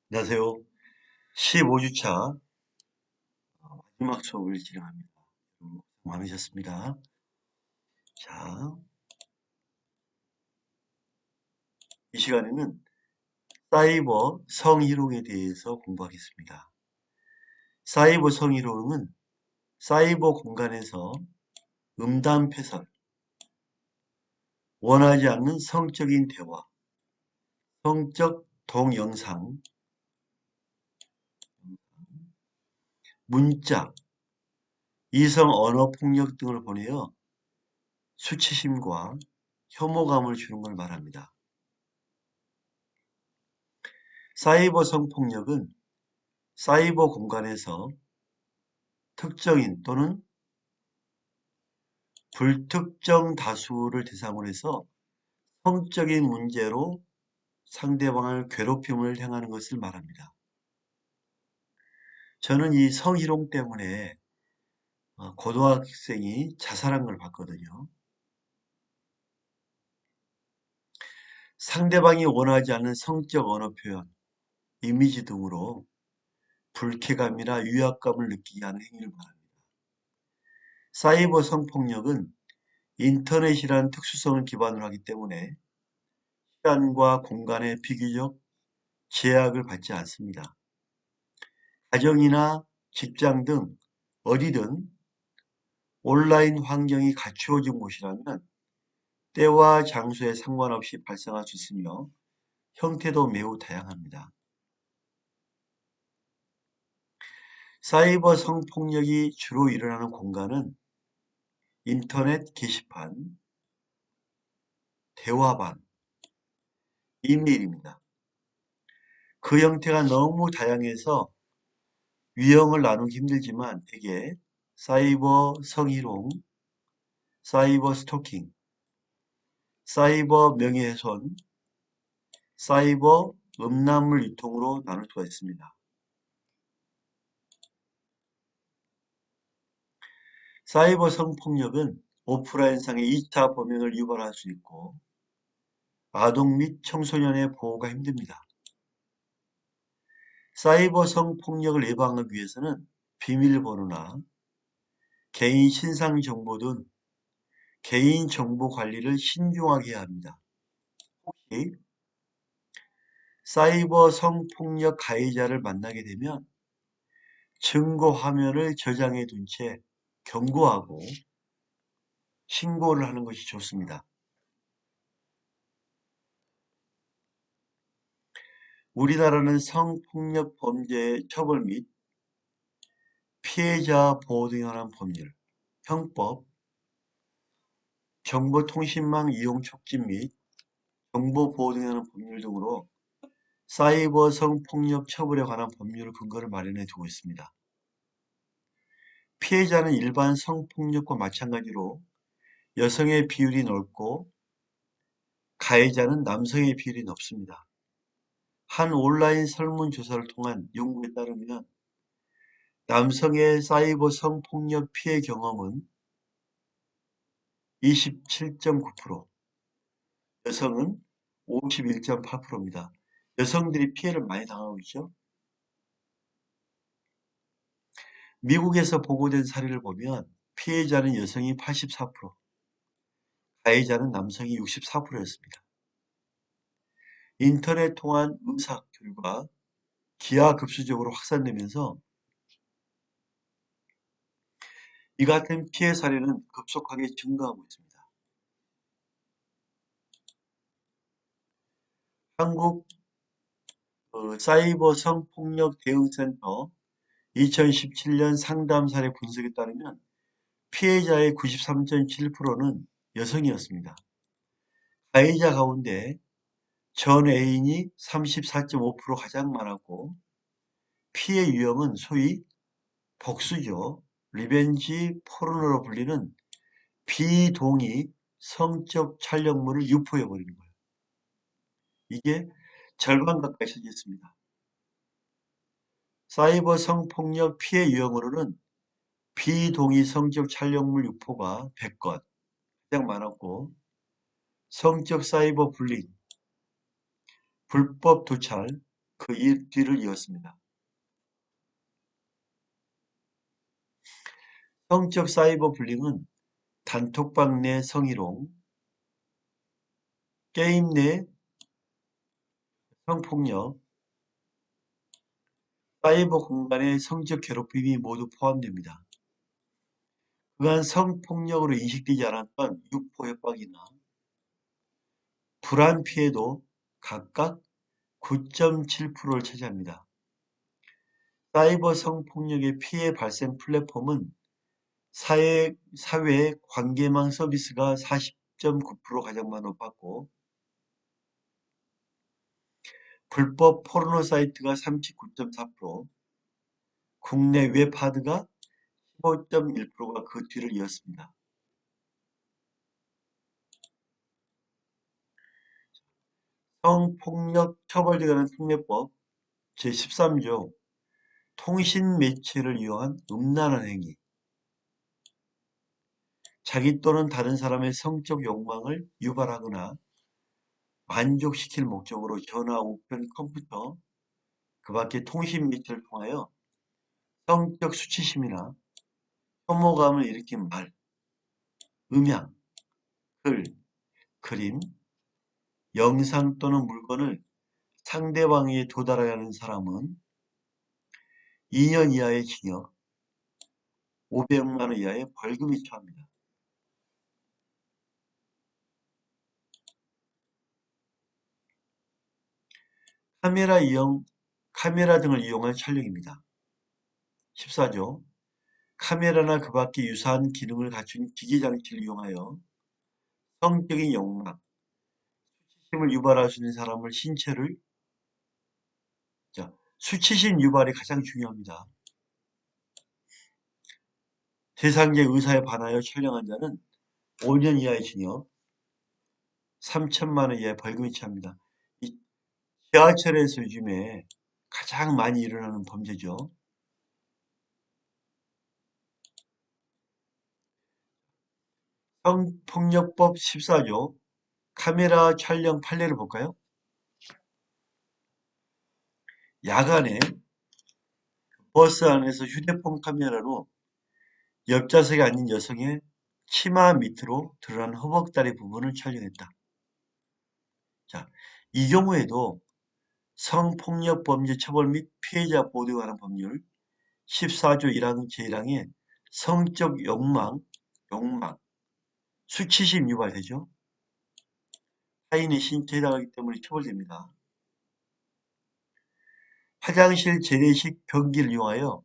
안녕하세요. 15주차 마지막 수업을 진행합니다. 고생 많으셨습니다. 자, 이 시간에는 사이버 성희롱에 대해서 공부하겠습니다. 사이버 성희롱은 사이버 공간에서 음담패설, 원하지 않는 성적인 대화, 성적 동영상, 문자, 이성 언어 폭력 등을 보내어 수치심과 혐오감을 주는 걸 말합니다. 사이버 성폭력은 사이버 공간에서 특정인 또는 불특정 다수를 대상으로 해서 성적인 문제로 상대방을 괴롭힘을 행하는 것을 말합니다. 저는 이 성희롱 때문에 고등학생이 자살한 걸 봤거든요. 상대방이 원하지 않는 성적 언어 표현, 이미지 등으로 불쾌감이나 위압감을 느끼게 하는 행위를 말합니다. 사이버 성폭력은 인터넷이라는 특수성을 기반으로 하기 때문에 시간과 공간의 비교적 제약을 받지 않습니다. 가정이나 직장 등 어디든 온라인 환경이 갖추어진 곳이라면 때와 장소에 상관없이 발생할 수 있으며 형태도 매우 다양합니다. 사이버 성폭력이 주로 일어나는 공간은 인터넷 게시판, 대화방, 이메일입니다. 그 형태가 너무 다양해서 유형을 나누기 힘들지만 대개 사이버 성희롱, 사이버 스토킹, 사이버 명예훼손, 사이버 음란물 유통으로 나눌 수가 있습니다. 사이버 성폭력은 오프라인상의 2차 범행을 유발할 수 있고 아동 및 청소년의 보호가 힘듭니다. 사이버 성폭력을 예방하기 위해서는 비밀번호나 개인 신상 정보 등 개인 정보 관리를 신중하게 해야 합니다. 혹시 사이버 성폭력 가해자를 만나게 되면 증거 화면을 저장해 둔 채 경고하고 신고를 하는 것이 좋습니다. 우리나라는 성폭력 범죄 처벌 및 피해자 보호 등에 관한 법률, 형법, 정보통신망 이용 촉진 및 정보 보호 등에 관한 법률 등으로 사이버 성폭력 처벌에 관한 법률 근거를 마련해 두고 있습니다. 피해자는 일반 성폭력과 마찬가지로 여성의 비율이 넓고 가해자는 남성의 비율이 높습니다. 한 온라인 설문조사를 통한 연구에 따르면 남성의 사이버 성폭력 피해 경험은 27.9%, 여성은 51.8%입니다. 여성들이 피해를 많이 당하고 있죠. 미국에서 보고된 사례를 보면 피해자는 여성이 84%, 가해자는 남성이 64%였습니다. 인터넷 통한 의사 결과 기하급수적으로 확산되면서 이 같은 피해 사례는 급속하게 증가하고 있습니다. 한국 사이버 성폭력 대응센터 2017년 상담 사례 분석에 따르면 피해자의 93.7%는 여성이었습니다. 가해자 가운데 전 애인이 34.5% 가장 많았고 피해 유형은 소위 복수죠. 리벤지 포르노로 불리는 비동의 성적 촬영물을 유포해버리는 거예요. 이게 절반 가까이 차지했습니다. 사이버 성폭력 피해 유형으로는 비동의 성적 촬영물 유포가 100건 가장 많았고 성적 사이버 불링, 불법 도찰, 그 뒤를 이었습니다. 성적 사이버 불링은 단톡방 내 성희롱, 게임 내 성폭력, 사이버 공간의 성적 괴롭힘이 모두 포함됩니다. 그간 성폭력으로 인식되지 않았던 유포 협박이나 불안 피해도 각각 9.7%를 차지합니다. 사이버 성폭력의 피해 발생 플랫폼은 사회 관계망 서비스가 40.9% 가장 높았고, 불법 포르노 사이트가 39.4%, 국내 웹하드가 15.1%가 그 뒤를 이었습니다. 성폭력 처벌에 관한 특례법 제13조 통신 매체를 이용한 음란한 행위, 자기 또는 다른 사람의 성적 욕망을 유발하거나 만족시킬 목적으로 전화, 우편, 컴퓨터, 그 밖에 통신 매체를 통하여 성적 수치심이나 혐오감을 일으킨 말, 음향, 글, 그림, 영상 또는 물건을 상대방에게 도달하게 하는 사람은 2년 이하의 징역, 500만 원 이하의 벌금이 처합니다. 카메라 등을 이용한 촬영입니다. 14조 카메라나 그 밖의 유사한 기능을 갖춘 기기장치를 이용하여 성적인 욕망, 수치심을 유발할 수 있는 사람을 신체를 수치심 유발이 가장 중요합니다. 대상자의 의사에 반하여 촬영한 자는 5년 이하의 징역, 3천만 원 이하의 벌금이 처합니다. 이 지하철에서 요즘에 가장 많이 일어나는 범죄죠. 성폭력법 14조 카메라 촬영 판례를 볼까요? 야간에 버스 안에서 휴대폰 카메라로 옆좌석에 앉은 여성의 치마 밑으로 드러난 허벅다리 부분을 촬영했다. 자, 이 경우에도 성폭력범죄 처벌 및 피해자 보호에 관한 법률 14조 1항 제1항에 성적 욕망, 수치심 유발되죠. 타인의 신체에 해당하기 때문에 처벌됩니다. 화장실 재래식 변기를 이용하여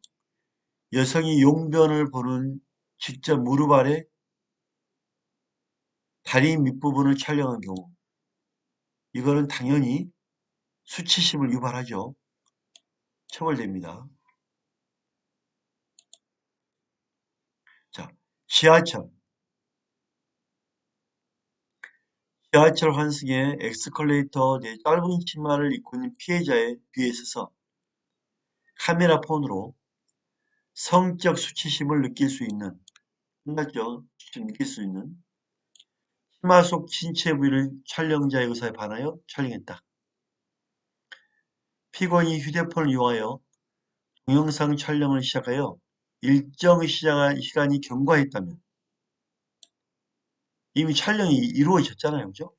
여성이 용변을 보는 직접 무릎 아래 다리 밑부분을 촬영한 경우 이거는 당연히 수치심을 유발하죠. 처벌됩니다. 자, 지하철 환승에 엑스컬레이터 내 짧은 치마를 입고 있는 피해자의 뒤에 서서 카메라 폰으로 성적 수치심을 느낄 수 있는, 끝났죠? 느낄 수 있는 치마 속 신체 부위를 촬영자의 의사에 반하여 촬영했다. 피고인이 휴대폰을 이용하여 동영상 촬영을 시작하여 일정 시간이 경과했다면 이미 촬영이 이루어졌잖아요. 그죠?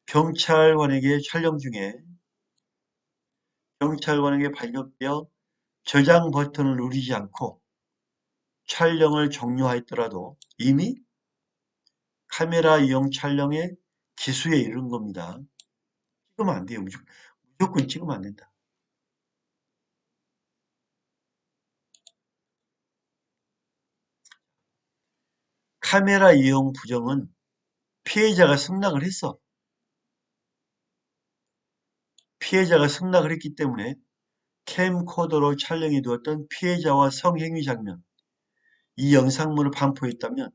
경찰관에게 촬영 중에 경찰관에게 발견되어 저장 버튼을 누르지 않고 촬영을 종료하였더라도 이미 카메라 이용 촬영의 기수에 이른 겁니다. 찍으면 안 돼요. 무조건 찍으면 안 된다. 카메라 이용 부정은 피해자가 승낙을 했어. 피해자가 승낙을 했기 때문에 캠코더로 촬영해 두었던 피해자와 성행위 장면, 이 영상물을 반포했다면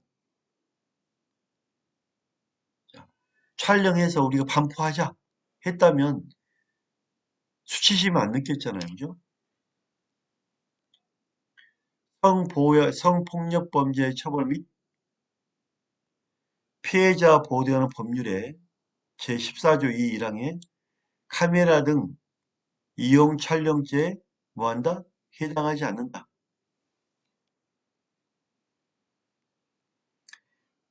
촬영해서 우리가 반포하자 했다면 수치심 안 느꼈잖아요. 그죠? 성폭력범죄 처벌 및 피해자 보호되는 법률의 제14조 2 1항에 카메라 등 이용 촬영죄에 뭐한다? 해당하지 않는다.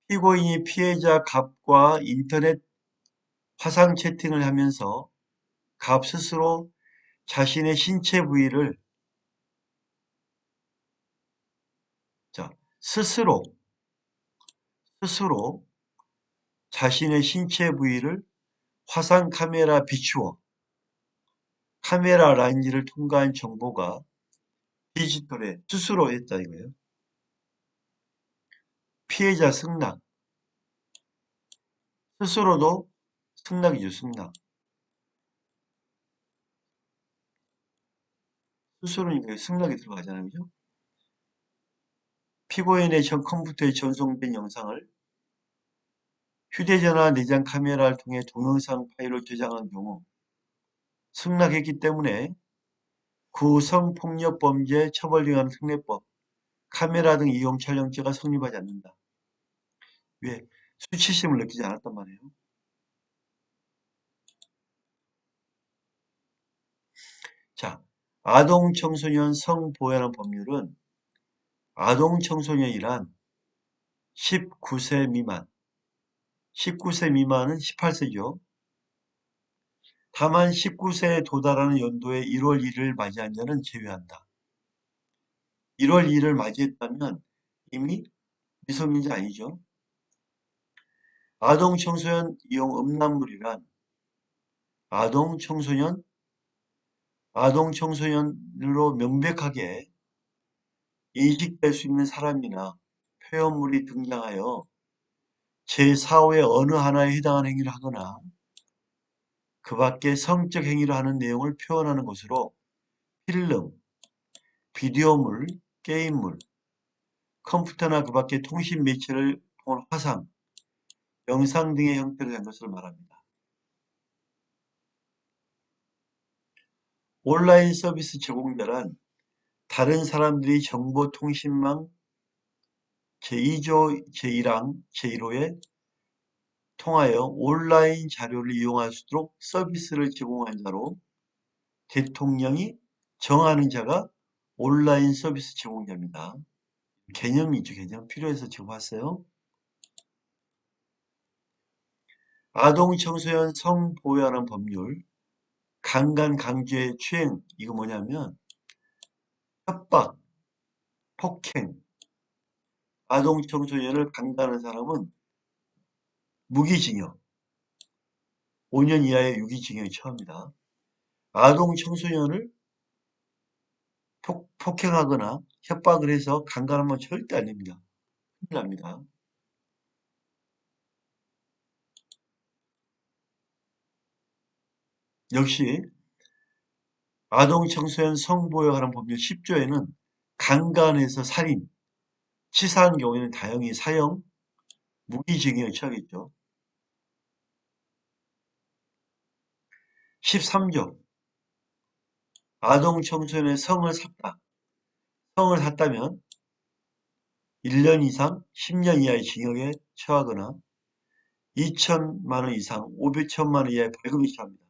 피고인이 피해자 갑과 인터넷 화상 채팅을 하면서 갑 스스로 자신의 신체 부위를 자, 스스로 자신의 신체 부위를 화상 카메라 비추어 카메라 렌즈를 통과한 정보가 디지털에 스스로 했다 이거예요. 피해자 승낙. 스스로도 승낙이죠, 승낙. 스스로니까 승낙이 들어가잖아요, 그죠? 피고인의 전 컴퓨터에 전송된 영상을 휴대전화 내장 카메라를 통해 동영상 파일로 저장한 경우 승낙했기 때문에 구성폭력범죄 처벌 등하는 특례법, 카메라 등 이용 촬영죄가 성립하지 않는다. 왜? 수치심을 느끼지 않았단 말이에요. 자, 아동 청소년 성보호라는 법률은 아동 청소년이란 19세 미만, 19세 미만은 18세죠. 다만 19세에 도달하는 연도에 1월 1일을 맞이한 자는 제외한다. 1월 2일을 맞이했다면 이미 미성년자 아니죠. 아동 청소년 이용 음란물이란 아동 청소년으로 명백하게 인식될 수 있는 사람이나 표현물이 등장하여 제4호의 어느 하나에 해당하는 행위를 하거나 그 밖에 성적 행위를 하는 내용을 표현하는 것으로 필름, 비디오물, 게임물, 컴퓨터나 그 밖의 통신 매체를 통한 화상, 영상 등의 형태로 된 것을 말합니다. 온라인 서비스 제공자란 다른 사람들이 정보통신망 제2조 제1항 제1호에 통하여 온라인 자료를 이용할 수 있도록 서비스를 제공한 자로 대통령이 정하는 자가 온라인 서비스 제공자입니다. 개념이죠, 개념. 필요해서 지금 봤어요. 아동 청소년 성보호하는 법률, 강간 강제 추행, 이거 뭐냐면 협박, 폭행, 아동 청소년을 강간하는 사람은 무기징역, 5년 이하의 유기징역이 처합니다. 아동 청소년을 폭행하거나 협박을 해서 강간하면 절대 안 됩니다. 큰일 납니다. 역시 아동 청소년 성보호하는 법률 10조에는 강간에서 살인, 치사한 경우에는 다형이 사형, 무기징역에 처하겠죠. 13조 아동 청소년의 성을 샀다. 성을 샀다면 1년 이상 10년 이하의 징역에 처하거나 2천만 원 이상 500천만 원 이하의 벌금이 처합니다.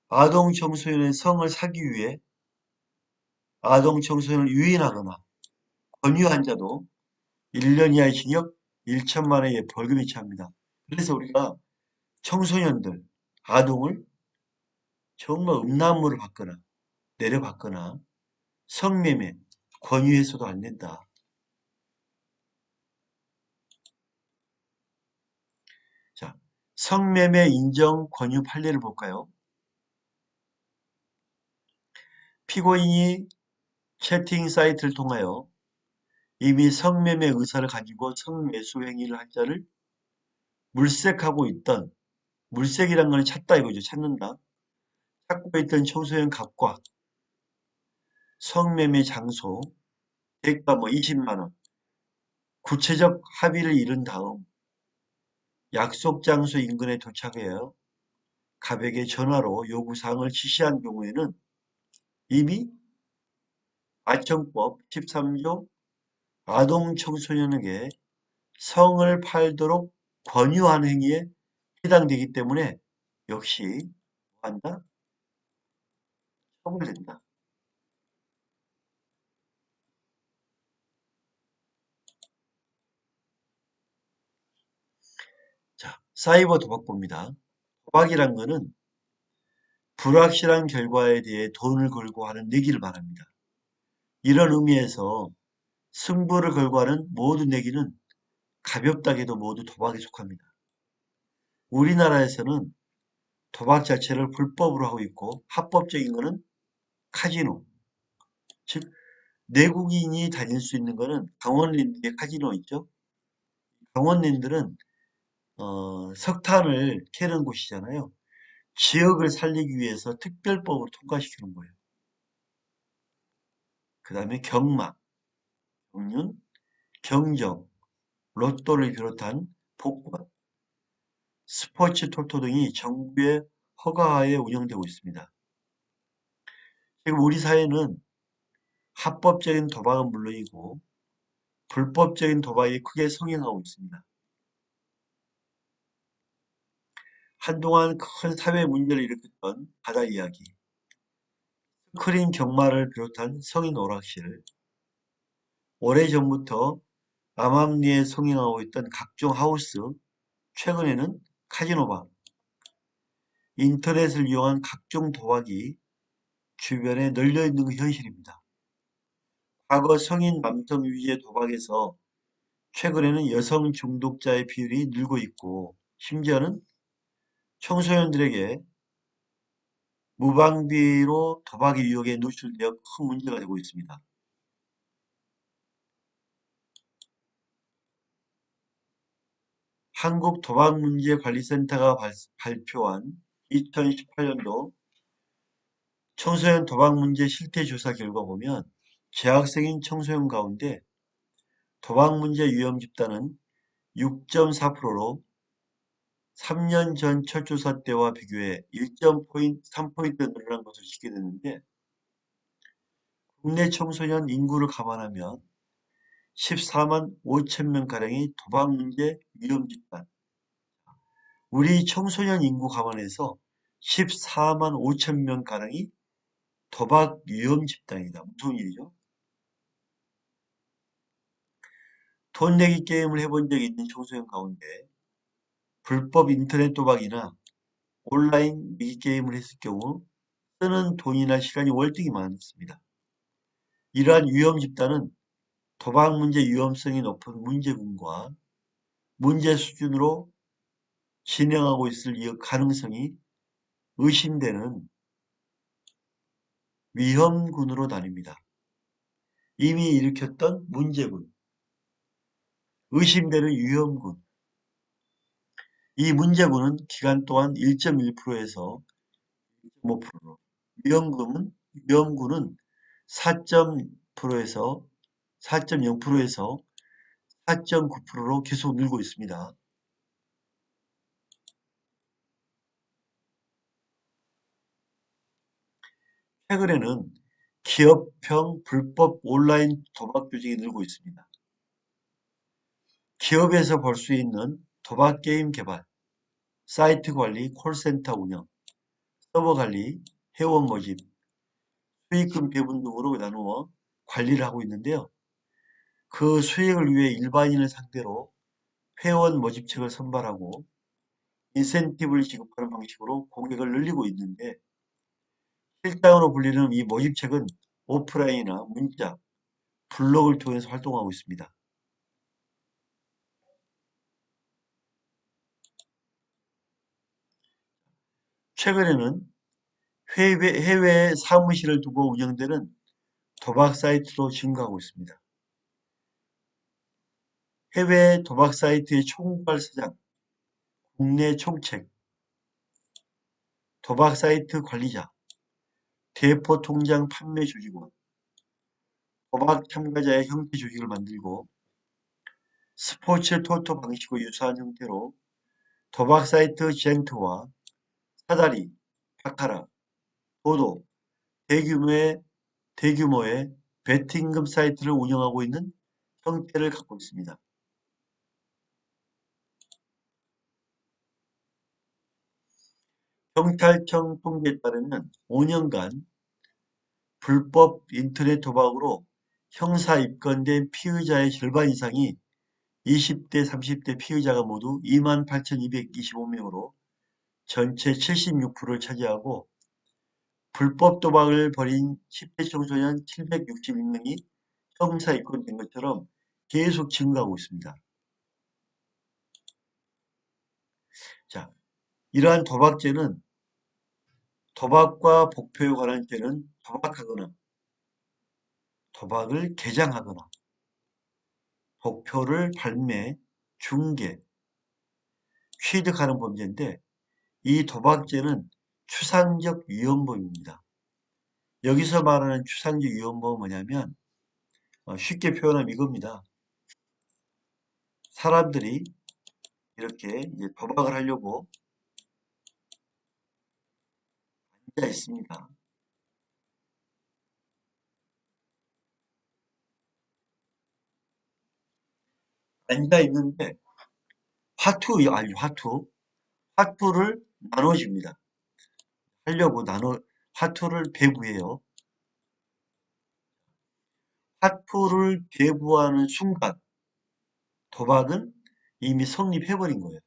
아동 청소년의 성을 사기 위해 아동 청소년을 유인하거나 권유한 자도 1년 이하의 징역 1천만 원 이하의 벌금이 처합니다. 그래서 우리가 청소년들, 아동을 정말 음란물을 받거나 내려받거나 성매매, 권유해서도 안 된다. 자, 성매매 인정 권유 판례를 볼까요? 피고인이 채팅 사이트를 통하여 이미 성매매 의사를 가지고 성매수 행위를 한 자를 물색하고 있던, 물색이란 건 찾다 이거죠. 찾는다. 찾고 있던 청소년 갑과 성매매 장소, 대가 뭐 20만 원, 구체적 합의를 이룬 다음 약속 장소 인근에 도착하여 갑에게 전화로 요구사항을 지시한 경우에는 이미 아청법 13조 아동 청소년에게 성을 팔도록 권유한 행위에 해당되기 때문에 역시 뭐 한다? 처벌된다. 자, 사이버 도박법입니다. 도박이란 거는 불확실한 결과에 대해 돈을 걸고 하는 내기를 말합니다. 이런 의미에서 승부를 걸고 하는 모든 내기는 가볍다 해도 모두 도박에 속합니다. 우리나라에서는 도박 자체를 불법으로 하고 있고 합법적인 거는 카지노, 즉 내국인이 다닐 수 있는 거는 강원랜드에 카지노 있죠. 강원랜드는 석탄을 캐는 곳이잖아요. 지역을 살리기 위해서 특별법을 통과시키는 거예요. 그 다음에 경마, 경륜, 경정, 로또를 비롯한 복권, 스포츠 토토 등이 정부의 허가하에 운영되고 있습니다. 지금 우리 사회는 합법적인 도박은 물론이고 불법적인 도박이 크게 성행하고 있습니다. 한동안 큰 사회 문제를 일으켰던 바다 이야기, 스크린 경마를 비롯한 성인 오락실, 오래전부터 암암리에 성행하고 있던 각종 하우스, 최근에는 카지노방, 인터넷을 이용한 각종 도박이 주변에 널려 있는 게 현실입니다. 과거 성인 남성 위주의 도박에서 최근에는 여성 중독자의 비율이 늘고 있고 심지어는 청소년들에게 무방비로 도박의 유혹에 노출되어 큰 문제가 되고 있습니다. 한국도박문제관리센터가 발표한 2018년도 청소년 도박문제 실태조사 결과 보면 재학생인 청소년 가운데 도박문제 위험 집단은 6.4%로 3년 전 첫 조사 때와 비교해 1.3포인트 늘어난 것을 지켜냈는데 국내 청소년 인구를 감안하면 14만 5천 명가량이 도박문제 위험 집단, 우리 청소년 인구 감안해서 14만 5천 명가량이 도박 위험 집단이다. 무슨 일이죠? 돈 내기 게임을 해본 적이 있는 청소년 가운데 불법 인터넷 도박이나 온라인 내기 게임을 했을 경우 쓰는 돈이나 시간이 월등히 많습니다. 이러한 위험 집단은 도박 문제 위험성이 높은 문제군과 문제 수준으로 진행하고 있을 가능성이 의심되는 위험군으로 나뉩니다. 이미 일으켰던 문제군, 의심되는 위험군. 이 문제군은 기간 동안 1.1%에서 2.5%로, 위험군은 4.0%에서 4.9%로 계속 늘고 있습니다. 최근에는 기업형 불법 온라인 도박 조직이 늘고 있습니다. 기업에서 볼 수 있는 도박 게임 개발, 사이트 관리, 콜센터 운영, 서버 관리, 회원 모집, 수익금 배분 등으로 나누어 관리를 하고 있는데요. 그 수익을 위해 일반인을 상대로 회원 모집책을 선발하고 인센티브를 지급하는 방식으로 고객을 늘리고 있는데 실장으로 불리는 이 모집책은 오프라인이나 문자, 블로그를 통해서 활동하고 있습니다. 최근에는 해외에 사무실을 두고 운영되는 도박 사이트로 증가하고 있습니다. 해외 도박 사이트의 총괄 사장, 국내 총책, 도박 사이트 관리자, 대포 통장 판매 조직원, 도박 참가자의 형태 조직을 만들고 스포츠 토토 방식과 유사한 형태로 도박 사이트 젠트와 사다리, 바카라, 도도, 대규모의 대규모의 베팅금 사이트를 운영하고 있는 형태를 갖고 있습니다. 경찰청 통계에 따르면 5년간 불법 인터넷 도박으로 형사 입건된 피의자의 절반 이상이 20대, 30대 피의자가 모두 28,225명으로 전체 76%를 차지하고 불법 도박을 벌인 10대 청소년 761명이 형사 입건된 것처럼 계속 증가하고 있습니다. 자, 이러한 도박죄는 도박과 복표에 관한 죄는 도박하거나 도박을 개장하거나 복표를 발매, 중개, 취득하는 범죄인데 이 도박죄는 추상적 위헌범입니다. 여기서 말하는 추상적 위헌범은 뭐냐면 쉽게 표현하면 이겁니다. 사람들이 이렇게 이제 도박을 하려고 앉아 있습니다. 앉아 있는데 화투를 나눠줍니다. 하려고 화투를 배부해요. 화투를 배부하는 순간 도박은 이미 성립해버린 거예요.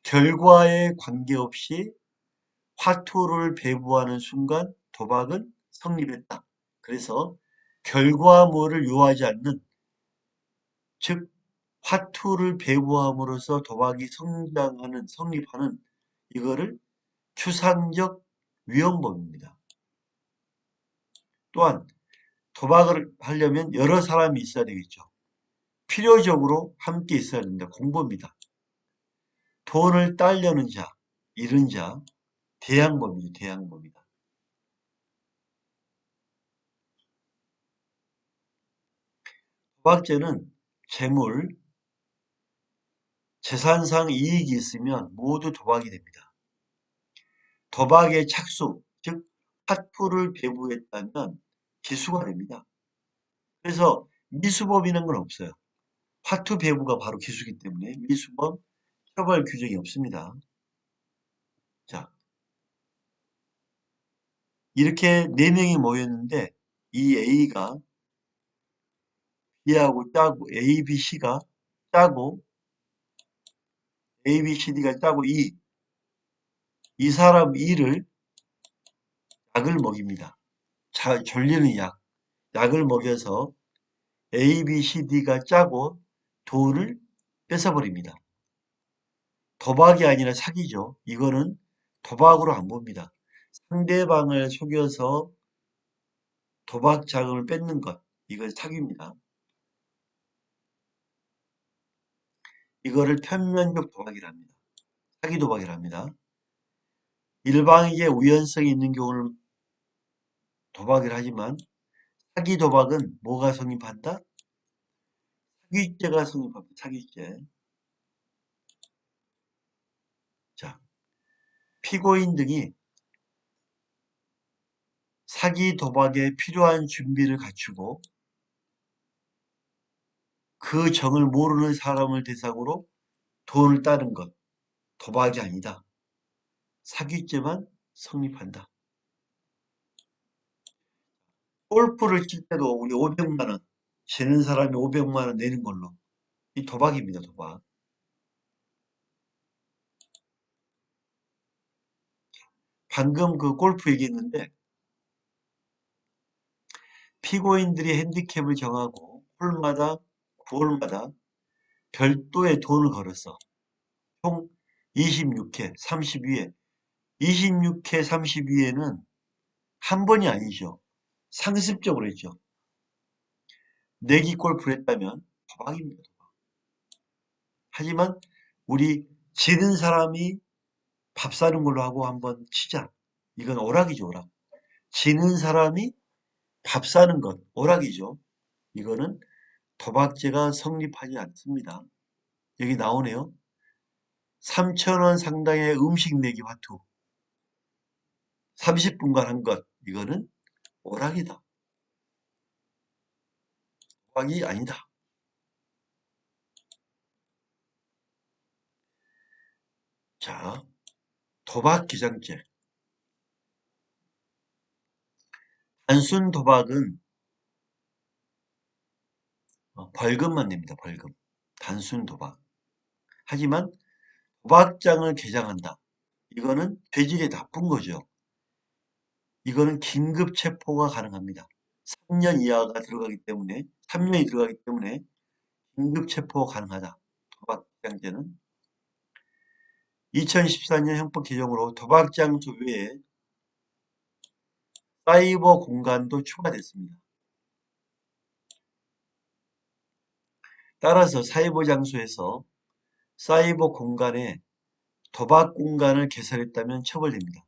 결과에 관계없이 화투를 배부하는 순간 도박은 성립했다. 그래서 결과물을 요하지 않는, 즉 화투를 배부함으로써 도박이 성립하는 이거를 추상적 위헌범입니다. 또한 도박을 하려면 여러 사람이 있어야 되겠죠. 필요적으로 함께 있어야 됩니다. 공범입니다. 돈을 따려는 자, 잃은 자, 대항범이죠. 대항범이다. 도박죄는 재물, 재산상 이익이 있으면 모두 도박이 됩니다. 도박의 착수, 즉 화투를 배부했다면 기수가 됩니다. 그래서 미수범이라는 건 없어요. 화투 배부가 바로 기수기 때문에 미수범 처벌 규정이 없습니다. 자, 이렇게 4명이 모였는데 이 A가 B하고 짜고 A, B, C가 짜고 A, B, C, D가 짜고 이 사람 E를 약을 먹입니다. 졸리는 약을 먹여서 A, B, C, D가 짜고 돈을 뺏어버립니다. 도박이 아니라 사기죠. 이거는 도박으로 안 봅니다. 상대방을 속여서 도박 자금을 뺏는 것, 이건 사기입니다. 이거를 편면적 도박이랍니다. 사기 도박이랍니다. 일방에게 우연성이 있는 경우를 도박이라 하지만 사기 도박은 뭐가 성립한다? 사기죄가 성립합니다. 사기죄. 자, 피고인 등이 사기 도박에 필요한 준비를 갖추고 그 정을 모르는 사람을 대상으로 돈을 따는 것, 도박이 아니다. 사기죄만 성립한다. 골프를 칠 때도 우리 500만 원, 지는 사람이 500만 원 내는 걸로. 이 도박입니다, 도박. 방금 그 골프 얘기했는데 피고인들이 핸디캡을 정하고 홀마다 9홀마다 별도의 돈을 걸었어. 총 26회, 32회. 26회, 32회는 한 번이 아니죠. 상습적으로 했죠. 내기 골프를 했다면 도박입니다. 도박. 하지만 우리 지는 사람이 밥 사는 걸로 하고 한번 치자. 이건 오락이죠, 오락. 지는 사람이 밥 사는 것, 오락이죠. 이거는 도박죄가 성립하지 않습니다. 여기 나오네요. 3,000원 상당의 음식 내기 화투. 30분간 한 것. 이거는 오락이다. 도박이 아니다. 자, 도박 기장죄. 단순 도박은 벌금만 냅니다. 벌금. 단순 도박. 하지만 도박장을 개장한다. 이거는 죄질이 나쁜 거죠. 이거는 긴급 체포가 가능합니다. 3년 이하가 들어가기 때문에 3년이 들어가기 때문에 긴급 체포가 가능하다. 도박장죄는 2014년 형법 개정으로 도박장소 외에 사이버 공간도 추가됐습니다. 따라서 사이버 장소에서 사이버 공간에 도박 공간을 개설했다면 처벌됩니다.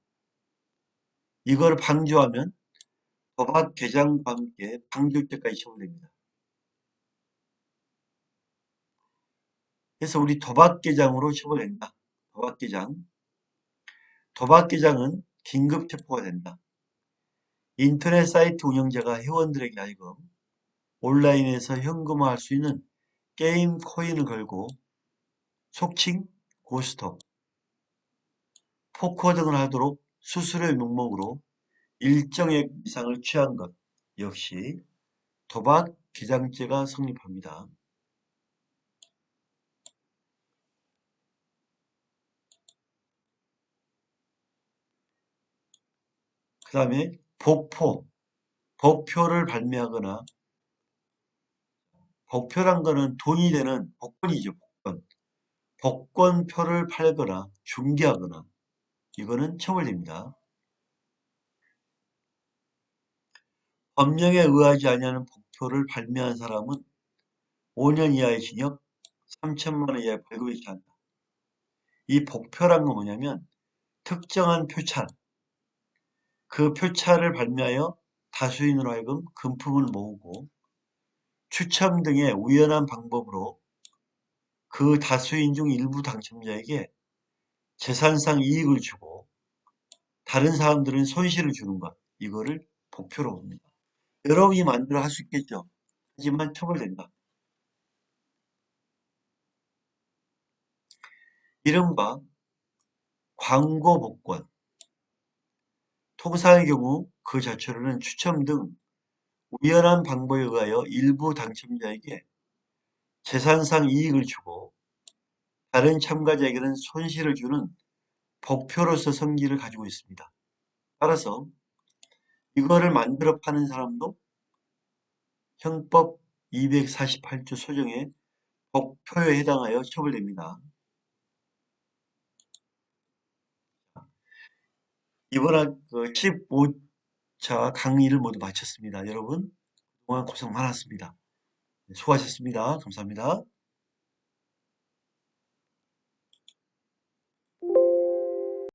이걸 방조하면 도박 개장과 함께 방조죄까지 처벌됩니다. 그래서 우리 도박 개장으로 처벌된다. 도박 개장. 도박 개장은 긴급 체포가 된다. 인터넷 사이트 운영자가 회원들에게 하여금 온라인에서 현금화할 수 있는 게임 코인을 걸고 속칭 고스톱, 포커 등을 하도록 수수료의 명목으로 일정액 이상을 취한 것 역시 도박 개장죄가 성립합니다. 그 다음에 복포, 복표를 발매하거나 복표란 거는 돈이 되는 복권이죠. 복권. 복권표를 팔거나 중개하거나 이거는 처벌됩니다. 법령에 의하지 아니하는 복표를 발매한 사람은 5년 이하의 징역, 3천만 원 이하의 벌금에 처한다. 이 복표란 건 뭐냐면 특정한 표찰, 그 표찰을 발매하여 다수인으로 하여금 금품을 모으고 추첨 등의 우연한 방법으로 그 다수인 중 일부 당첨자에게 재산상 이익을 주고 다른 사람들은 손실을 주는 것, 이거를 복표로 봅니다. 여러분이 만들어 할 수 있겠죠. 하지만 처벌된다. 이른바 광고 복권, 통상의 경우 그 자체로는 추첨 등 우연한 방법에 의하여 일부 당첨자에게 재산상 이익을 주고 다른 참가자에게는 손실을 주는 복표로서 성질을 가지고 있습니다. 따라서 이거를 만들어 파는 사람도 형법 248조 소정의 복표에 해당하여 처벌됩니다. 이번 15차 강의를 모두 마쳤습니다. 여러분 그동안 고생 많았습니다. 수고하셨습니다. 감사합니다.